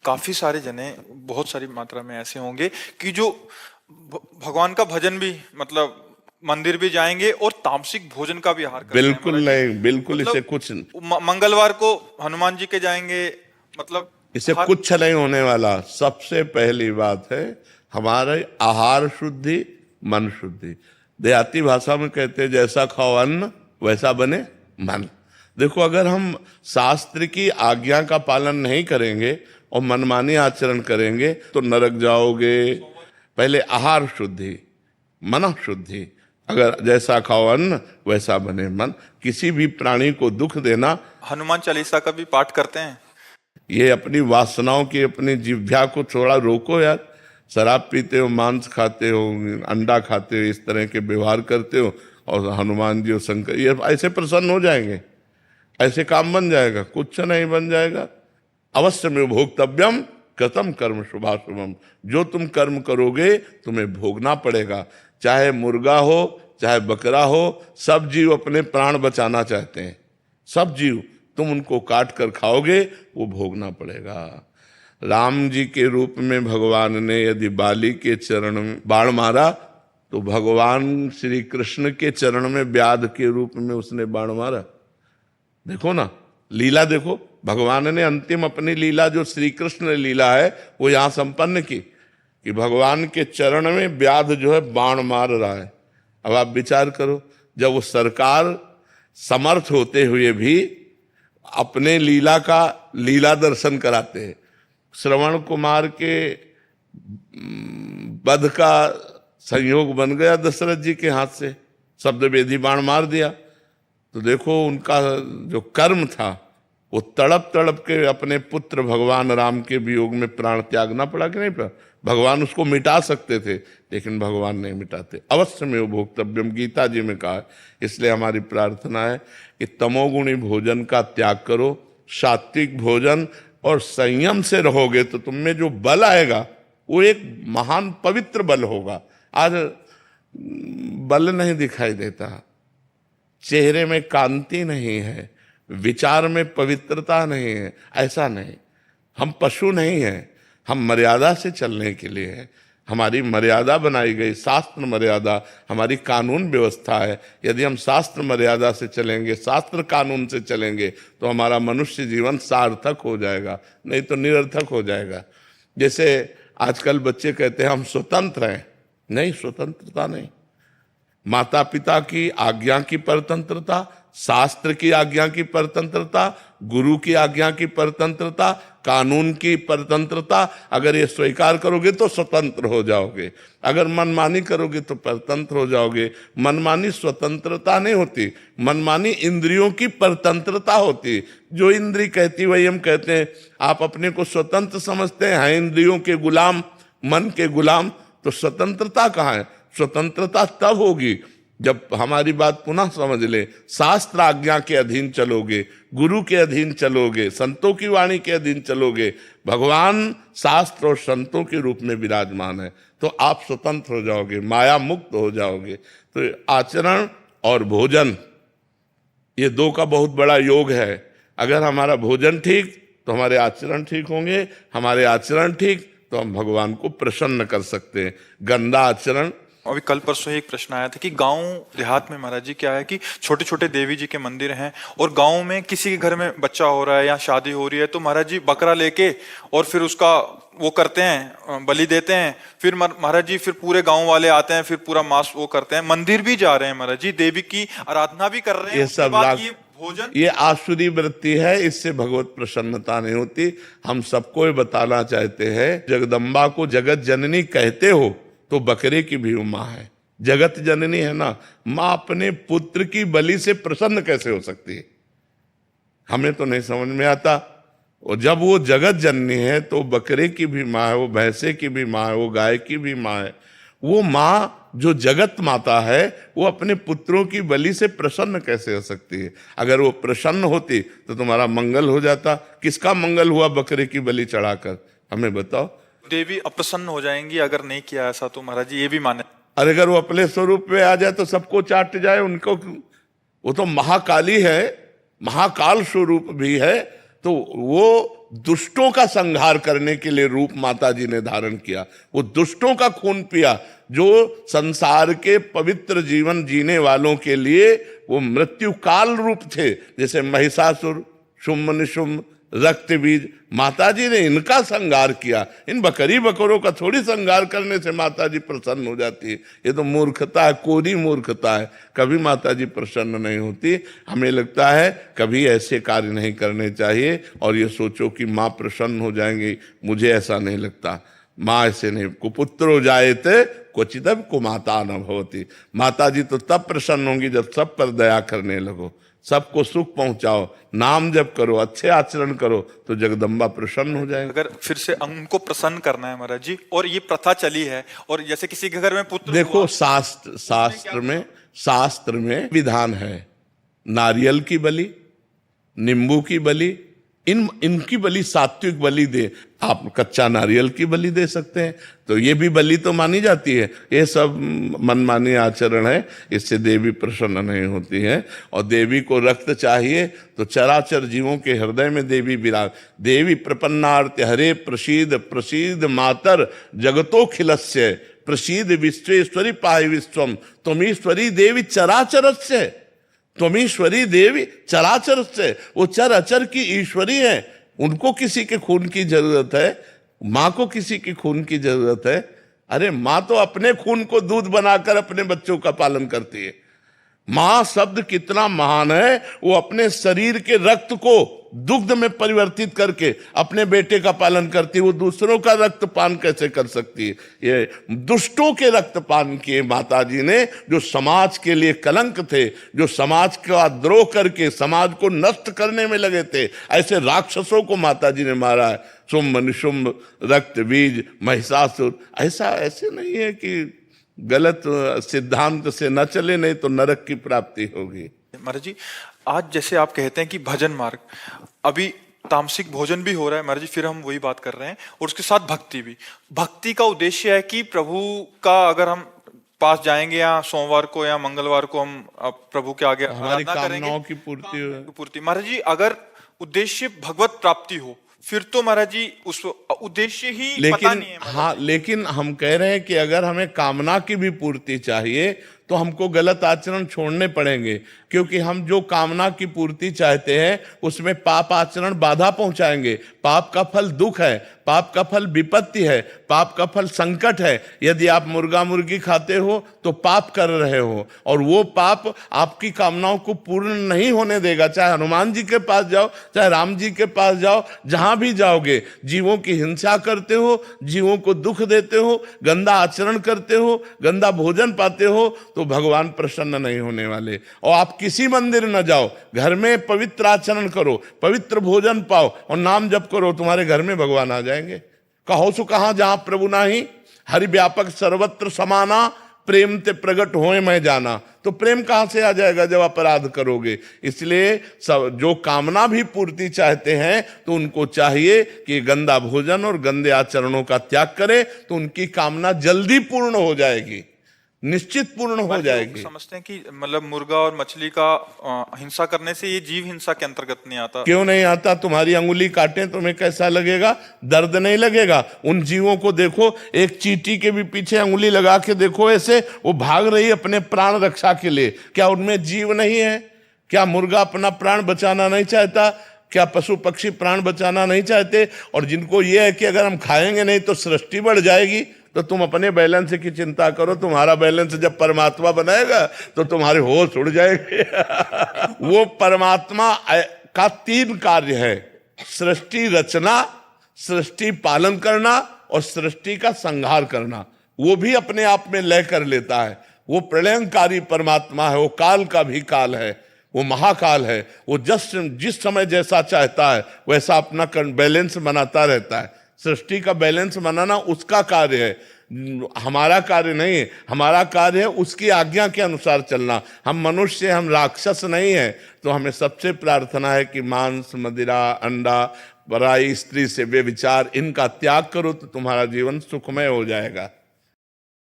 काफी सारे जने बहुत सारी मात्रा में ऐसे होंगे कि जो भगवान का भजन भी मतलब मंदिर भी जाएंगे और तामसिक भोजन का भी आहार करते हैं बिल्कुल महाराज जी। नहीं, बिल्कुल इसे मतलब कुछ मंगलवार को हनुमान जी के जाएंगे, मतलब इसे हर कुछ नहीं होने वाला। सबसे पहली बात है हमारे आहार शुद्धि, मन शुद्धि। देहाती भाषा में कहते हैं जैसा खाओ अन्न वैसा बने मन। देखो, अगर हम शास्त्र की आज्ञा का पालन नहीं करेंगे और मनमानी आचरण करेंगे तो नरक जाओगे। पहले आहार शुद्धि, मन शुद्धि। अगर जैसा खाओ अन्न वैसा बने मन। किसी भी प्राणी को दुख देना, हनुमान चालीसा का भी पाठ करते हैं। ये अपनी वासनाओं की, अपनी जिह्वा को थोड़ा रोको यार। शराब पीते हो, मांस खाते हो, अंडा खाते हो, इस तरह के व्यवहार करते हो और हनुमान जी और शंकर ये ऐसे प्रसन्न हो जाएंगे, ऐसे काम बन जाएगा? कुछ नहीं बन जाएगा। अवश्य में भोक्तव्यम कृतम कर्म शुभाशुभम। जो तुम कर्म करोगे तुम्हें भोगना पड़ेगा। चाहे मुर्गा हो चाहे बकरा हो, सब जीव अपने प्राण बचाना चाहते हैं। सब जीव, तुम उनको काट कर खाओगे वो भोगना पड़ेगा। राम जी के रूप में भगवान ने यदि बाली के चरण में बाण मारा तो भगवान श्री कृष्ण के चरण में व्याध के रूप में उसने बाण मारा। देखो ना, लीला देखो। भगवान ने अंतिम अपनी लीला जो श्री कृष्ण लीला है वो यहां संपन्न की कि भगवान के चरण में व्याध जो है बाण मार रहा है। अब आप विचार करो, जब वो सरकार समर्थ होते हुए भी अपने लीला का लीला दर्शन कराते हैं। श्रवण कुमार के वध का संयोग बन गया दशरथ जी के हाथ से, शब्द वेदी बाण मार दिया। तो देखो उनका जो कर्म था वो तड़प तड़प के अपने पुत्र भगवान राम के वियोग में प्राण त्यागना पड़ा कि नहीं पड़ा? भगवान उसको मिटा सकते थे लेकिन भगवान नहीं मिटाते। अवश्य में वो भोक्तव्यम गीता जी में कहा है। इसलिए हमारी प्रार्थना है कि तमोगुणी भोजन का त्याग करो, सात्विक भोजन और संयम से रहोगे तो तुम में जो बल आएगा वो एक महान पवित्र बल होगा। आज बल नहीं दिखाई देता, चेहरे में कांति नहीं है, विचार में पवित्रता नहीं है। ऐसा नहीं, हम पशु नहीं हैं, हम मर्यादा से चलने के लिए हैं। हमारी मर्यादा बनाई गई, शास्त्र मर्यादा हमारी कानून व्यवस्था है। यदि हम शास्त्र मर्यादा से चलेंगे, शास्त्र कानून से चलेंगे तो हमारा मनुष्य जीवन सार्थक हो जाएगा, नहीं तो निरर्थक हो जाएगा। जैसे आजकल बच्चे कहते हैं हम स्वतंत्र हैं। नहीं, स्वतंत्रता नहीं। माता पिता की आज्ञा की परतंत्रता, शास्त्र की आज्ञा की परतंत्रता, गुरु की आज्ञा की परतंत्रता, कानून की परतंत्रता, अगर ये स्वीकार करोगे तो स्वतंत्र हो जाओगे। अगर मनमानी करोगे तो परतंत्र हो जाओगे। मनमानी स्वतंत्रता नहीं होती, मनमानी इंद्रियों की परतंत्रता होती। जो इंद्री कहती वही हम कहते हैं। आप अपने को स्वतंत्र समझते हैं, इंद्रियों के गुलाम, मन के गुलाम, तो स्वतंत्रता कहाँ है? स्वतंत्रता तब होगी जब हमारी बात पुनः समझ ले, शास्त्र आज्ञा के अधीन चलोगे, गुरु के अधीन चलोगे, संतों की वाणी के अधीन चलोगे। भगवान शास्त्र और संतों के रूप में विराजमान है तो आप स्वतंत्र हो जाओगे, माया मुक्त हो जाओगे। तो आचरण और भोजन, ये दो का बहुत बड़ा योग है। अगर हमारा भोजन ठीक तो हमारे आचरण ठीक होंगे, हमारे आचरण ठीक तो हम भगवान को प्रसन्न कर सकते हैं। गंदा आचरण, अभी कल परसों ही एक प्रश्न आया था कि गांव देहात में महाराज जी क्या है कि छोटे छोटे देवी जी के मंदिर हैं और गांव में किसी के घर में बच्चा हो रहा है या शादी हो रही है तो महाराज जी बकरा लेके और फिर उसका वो करते हैं, बलि देते हैं। फिर महाराज जी फिर पूरे गांव वाले आते हैं, फिर पूरा मांस वो करते हैं। मंदिर भी जा रहे हैं महाराज जी, देवी की आराधना भी कर रहे हैं। ये सब ये भोजन, ये आसुरी वृत्ति है, इससे भगवत प्रसन्नता नहीं होती। हम सबको बताना चाहते हैं, जगदम्बा को जगत जननी कहते हो तो बकरे की भी माँ है। जगत जननी है ना, माँ अपने पुत्र की बलि से प्रसन्न कैसे हो सकती है? हमें तो नहीं समझ में आता। और जब वो जगत जननी है तो बकरे की भी माँ है, वो भैंसे की भी माँ है, वो गाय की भी माँ है। वो माँ जो जगत माता है वो अपने पुत्रों की बलि से प्रसन्न कैसे हो सकती है? अगर वो प्रसन्न होती तो तुम्हारा मंगल हो जाता। किसका मंगल हुआ बकरे की बलि चढ़ाकर? हमें बताओ। देवी अप्रसन्न हो जाएंगी अगर नहीं किया ऐसा, तो महाराज जी ये भी माने। अरे अगर वो अपने स्वरूप में आ जाए तो सबको चाट जाए उनको। वो तो महाकाली है, महाकाल स्वरूप भी है, तो वो दुष्टों का संहार करने के लिए रूप माता जी ने धारण किया, वो दुष्टों का खून पिया, जो संसार के पवित्र जीवन जीने वालों के लिए वो मृत्यु काल रूप थे, जैसे महिषासुर, शुम्भ निशुम्भ, रक्त बीज, माता जी ने इनका संहार किया। इन बकरी बकरों का थोड़ी संहार करने से माता जी प्रसन्न हो जाती है, ये तो मूर्खता है, कोरी मूर्खता है, कभी माता जी प्रसन्न नहीं होती। हमें लगता है कभी ऐसे कार्य नहीं करने चाहिए और ये सोचो कि माँ प्रसन्न हो जाएंगी, मुझे ऐसा नहीं लगता। माँ ऐसे नहीं, कुपुत्रो जायते क्वचिदपि कुमाता न भवति। माता जी तो तब प्रसन्न होंगी जब सब पर दया करने लगो, सबको सुख पहुंचाओ, नाम जप करो, अच्छे आचरण करो, तो जगदम्बा प्रसन्न हो जाएगी। अगर फिर से उनको प्रसन्न करना है महाराज जी, और ये प्रथा चली है, और जैसे किसी के घर में पुत्र देखो हुआ, शास्त्र में विधान है, नारियल की बलि, नींबू की बलि, इनकी बलि सात्विक बलि दे। आप कच्चा नारियल की बलि दे सकते हैं, तो ये भी बलि तो मानी जाती है। ये सब मनमानी आचरण है, इससे देवी प्रसन्न नहीं होती है। और देवी को रक्त चाहिए तो चराचर जीवों के हृदय में देवी विराज। देवी प्रपन्नार्थ हरे प्रसीद प्रसीद मातर जगतोखिलस्य प्रसीद विश्वेश्वरी पाहि विश्वम त्वमीश्वरी देवी चराचरस्य। त्वमीश्वरी देवी चराचर से, वो चर अचर की ईश्वरी है, उनको किसी के खून की जरूरत है, माँ को किसी की खून की जरूरत है। अरे माँ तो अपने खून को दूध बनाकर अपने बच्चों का पालन करती है। माँ शब्द कितना महान है, वो अपने शरीर के रक्त को दुग्ध में परिवर्तित करके अपने बेटे का पालन करती है, वो दूसरों का रक्तपान कैसे कर सकती है? ये दुष्टों के रक्तपान किए माता जी ने, जो समाज के लिए कलंक थे, जो समाज का द्रोह करके समाज को नष्ट करने में लगे थे, ऐसे राक्षसों को माता जी ने मारा है। शुम्भ निशुम्भ, रक्त बीज, महिषासुर। ऐसे नहीं है कि गलत सिद्धांत से न चले, नहीं तो नरक की प्राप्ति होगी। महाराज जी, आज जैसे आप कहते हैं कि भजन मार्ग, अभी तामसिक भोजन भी हो रहा है महाराज जी, फिर हम वही बात कर रहे हैं, और उसके साथ भक्ति भी। भक्ति का उद्देश्य है कि प्रभु का अगर हम पास जाएंगे या सोमवार को या मंगलवार को हम प्रभु के आगे हमारी करेंगे, कामनाओं की पूर्ति। महाराज जी, अगर उद्देश्य भगवत प्राप्ति हो, फिर तो महाराज जी उस उद्देश्य ही पता नहीं है। हाँ, लेकिन हम कह रहे हैं कि अगर हमें कामना की भी पूर्ति चाहिए तो हमको गलत आचरण छोड़ने पड़ेंगे, क्योंकि हम जो कामना की पूर्ति चाहते हैं उसमें पाप आचरण बाधा पहुंचाएंगे। पाप का फल दुख है, पाप का फल विपत्ति है, पाप का फल संकट है। यदि आप मुर्गा मुर्गी खाते हो तो पाप कर रहे हो, और वो पाप आपकी कामनाओं को पूर्ण नहीं होने देगा। चाहे हनुमान जी के पास जाओ, चाहे राम जी के पास जाओ, जहां भी जाओगे जीवों की हिंसा करते हो, जीवों को दुख देते हो, गंदा आचरण करते हो, गंदा भोजन पाते हो, तो भगवान प्रसन्न नहीं होने वाले। और आप किसी मंदिर न जाओ, घर में पवित्र आचरण करो, पवित्र भोजन पाओ और नाम जप करो, तुम्हारे घर में भगवान आ जाएंगे। कहो सो कहां जहां प्रभु नाही, हरि व्यापक सर्वत्र समाना, प्रेम ते प्रगट होए मैं जाना। तो प्रेम कहां से आ जाएगा जब अपराध करोगे? इसलिए सब जो कामना भी पूर्ति चाहते हैं तो उनको चाहिए कि गंदा भोजन और गंदे आचरणों का त्याग करें, तो उनकी कामना जल्दी पूर्ण हो जाएगी, निश्चित पूर्ण हो जाएगी। समझते हैं कि मतलब मुर्गा और मछली का हिंसा करने से ये जीव हिंसा के अंतर्गत नहीं आता। क्यों नहीं आता? तुम्हारी अंगुली काटे तुम्हें कैसा लगेगा? दर्द नहीं लगेगा? उन जीवों को देखो, एक चींटी के भी पीछे अंगुली लगा के देखो, ऐसे वो भाग रही अपने प्राण रक्षा के लिए। क्या उनमें जीव नहीं है? क्या मुर्गा अपना प्राण बचाना नहीं चाहता? क्या पशु पक्षी प्राण बचाना नहीं चाहते? और जिनको ये है कि अगर हम खाएंगे नहीं तो सृष्टि बढ़ जाएगी, तो तुम अपने बैलेंस की चिंता करो। तुम्हारा बैलेंस जब परमात्मा बनाएगा तो तुम्हारे होश उड़ जाएंगे। वो परमात्मा का 3 कार्य है: सृष्टि रचना, सृष्टि पालन करना और सृष्टि का संहार करना। वो भी अपने आप में लय कर लेता है। वो प्रलयंकारी परमात्मा है, वो काल का भी काल है, वो महाकाल है। वो जिस समय जैसा चाहता है वैसा अपना बैलेंस बनाता रहता है। सृष्टि का बैलेंस बनाना उसका कार्य है, हमारा कार्य नहीं है। हमारा कार्य है उसकी आज्ञा के अनुसार चलना। हम मनुष्य, हम राक्षस नहीं है। तो हमें सबसे प्रार्थना है कि मांस, मदिरा, अंडा, पराई स्त्री से व्यभिचार, इनका त्याग करो तो तुम्हारा जीवन सुखमय हो जाएगा।